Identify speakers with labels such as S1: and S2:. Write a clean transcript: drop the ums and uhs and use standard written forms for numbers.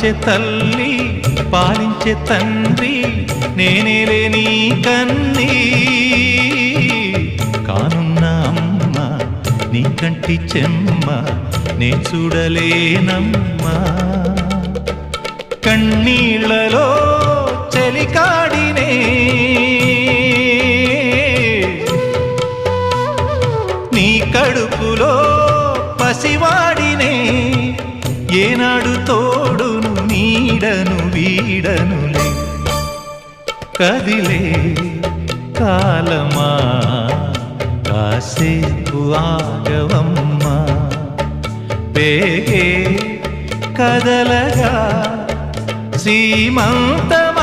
S1: లాలించే తల్లి పాలించే తండ్రి నేనేలే నీ కన్నీ కానున్న అమ్మ నీ కంటి చెమ్మ నే చూడలేనమ్మా కన్నీళ్లలో చెలికాడినే నీ కడుపులో పసివాడినే ఏనాడు తోడును నీడను వీడనులే కదిలే కాలమా కాసేపు ఆగవమ్మా పేగే కదలగా సీమంతమా